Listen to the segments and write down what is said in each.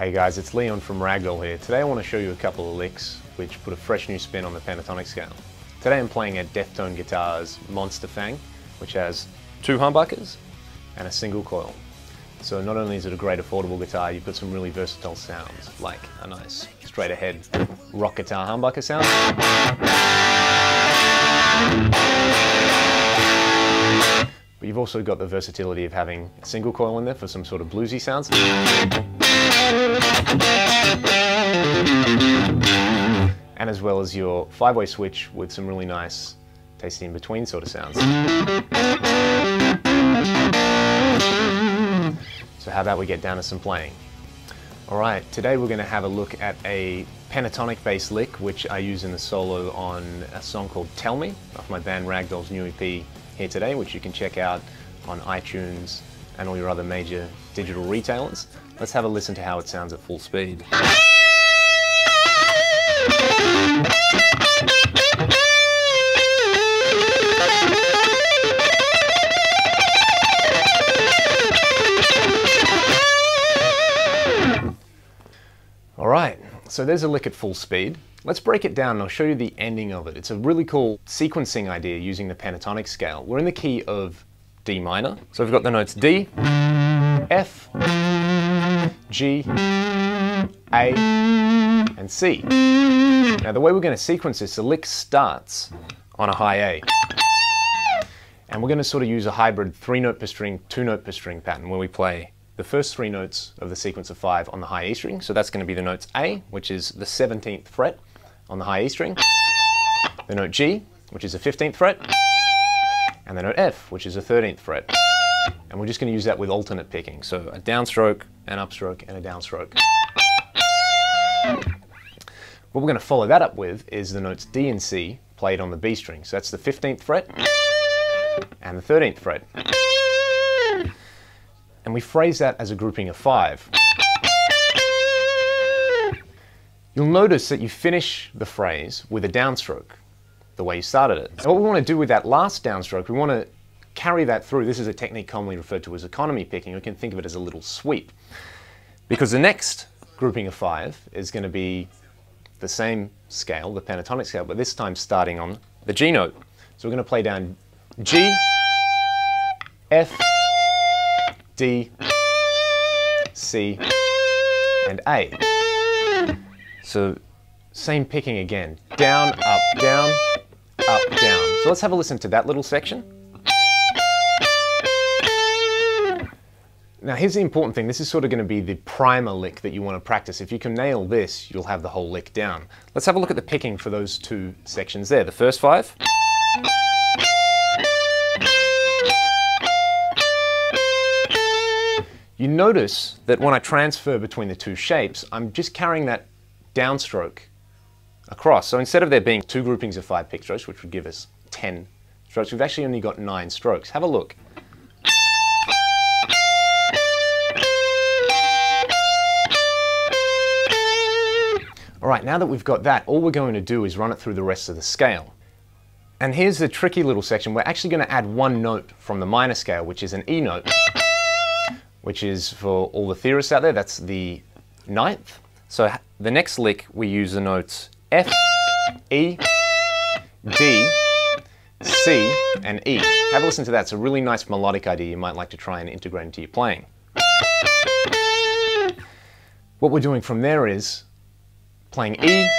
Hey guys, it's Leon from Ragdoll here. Today I want to show you a couple of licks which put a fresh new spin on the pentatonic scale. Today I'm playing a Dethtone Guitar's Monster Fang, which has 2 humbuckers and a single coil. So not only is it a great affordable guitar, you've got some really versatile sounds, like a nice straight ahead rock guitar humbucker sound. But you've also got the versatility of having a single coil in there for some sort of bluesy sounds. And as well as your 5-way switch with some really nice tasty in between sort of sounds. So how about we get down to some playing? Alright, today we're going to have a look at a pentatonic bass lick which I use in the solo on a song called Tell Me, off my band Ragdoll's new EP here today, which you can check out on iTunes and all your other major digital retailers. Let's have a listen to how it sounds at full speed. Alright, so there's a lick at full speed. Let's break it down and I'll show you the ending of it. It's a really cool sequencing idea using the pentatonic scale. We're in the key of D minor. So we've got the notes D, F, G, A, and C. Now the way we're going to sequence this, the lick starts on a high A. And we're going to sort of use a hybrid 3-note per string, 2-note per string pattern where we play the first 3 notes of the sequence of 5 on the high E string. So that's going to be the notes A, which is the 17th fret on the high E string, the note G, which is the 15th fret, and the note F, which is the 13th fret. And we're just going to use that with alternate picking. So a downstroke, an upstroke, and a downstroke. What we're going to follow that up with is the notes D and C played on the B string. So that's the 15th fret and the 13th fret. And we phrase that as a grouping of 5. You'll notice that you finish the phrase with a downstroke, the way you started it. And what we want to do with that last downstroke, we want to carry that through. This is a technique commonly referred to as economy picking. We can think of it as a little sweep. Because the next grouping of 5 is going to be the same scale, the pentatonic scale, but this time starting on the G note. So we're going to play down G, F, D, C, and A. So same picking again. Down, up, down, up, down. So let's have a listen to that little section. Now here's the important thing. This is sort of going to be the primer lick that you want to practice. If you can nail this, you'll have the whole lick down. Let's have a look at the picking for those 2 sections there. The first 5. You notice that when I transfer between the 2 shapes, I'm just carrying that downstroke across. So instead of there being 2 groupings of 5 pick strokes, which would give us 10 strokes, we've actually only got 9 strokes. Have a look. Alright, now that we've got that, all we're going to do is run it through the rest of the scale. And here's the tricky little section. We're actually going to add 1 note from the minor scale, which is an E note, which is, for all the theorists out there, that's the 9th. So the next lick, we use the notes F, E, D, C, and E. Have a listen to that. It's a really nice melodic idea you might like to try and integrate into your playing. What we're doing from there is playing E,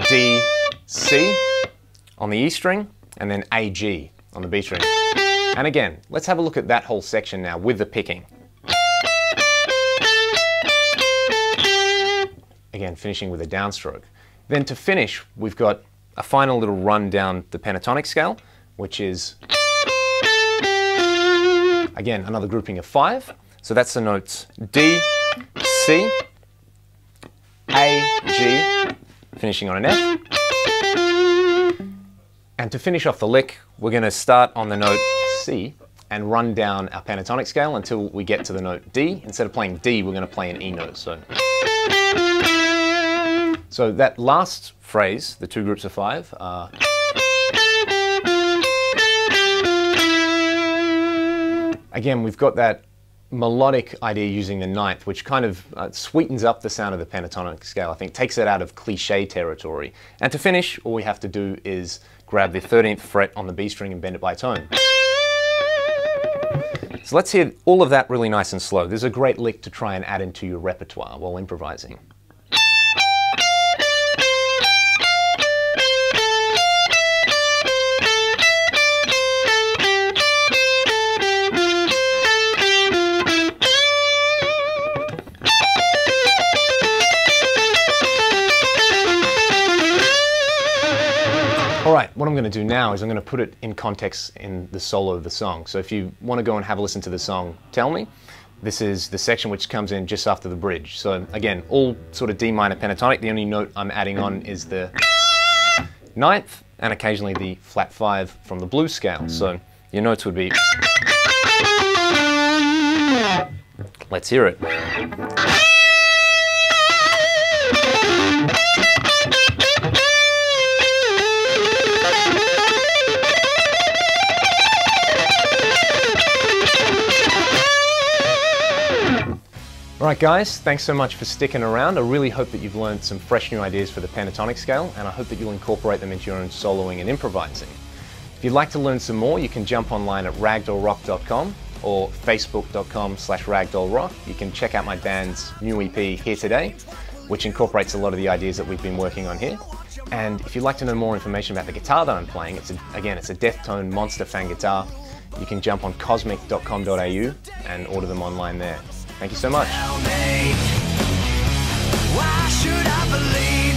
D, C on the E string, and then A, G on the B string. And again, let's have a look at that whole section now with the picking. Again, finishing with a downstroke. Then to finish, we've got a final little run down the pentatonic scale, which is, again, another grouping of 5. So that's the notes D, C, A, G, finishing on an F. And to finish off the lick, we're going to start on the note C and run down our pentatonic scale until we get to the note D. Instead of playing D, we're going to play an E note. So that last phrase, the 2 groups of 5, are again, we've got that melodic idea using the ninth, which kind of sweetens up the sound of the pentatonic scale. I think takes it out of cliche territory. And to finish, all we have to do is grab the 13th fret on the B string and bend it by tone. So let's hear all of that really nice and slow. This is a great lick to try and add into your repertoire while improvising. Alright, what I'm going to do now is I'm going to put it in context in the solo of the song. So if you want to go and have a listen to the song, tell me. This is the section which comes in just after the bridge. So again, all sort of D minor pentatonic. The only note I'm adding on is the ninth and occasionally the flat 5 from the blues scale. So your notes would be... Let's hear it. Alright guys, thanks so much for sticking around. I really hope that you've learned some fresh new ideas for the pentatonic scale, and I hope that you'll incorporate them into your own soloing and improvising. If you'd like to learn some more, you can jump online at ragdollrock.com or facebook.com/ragdollrock. You can check out my band's new EP, Here Today, which incorporates a lot of the ideas that we've been working on here. And if you'd like to know more information about the guitar that I'm playing, it's a Dethtone Monster Fang Guitar. You can jump on cosmic.com.au and order them online there. Thank you so much. Why should I believe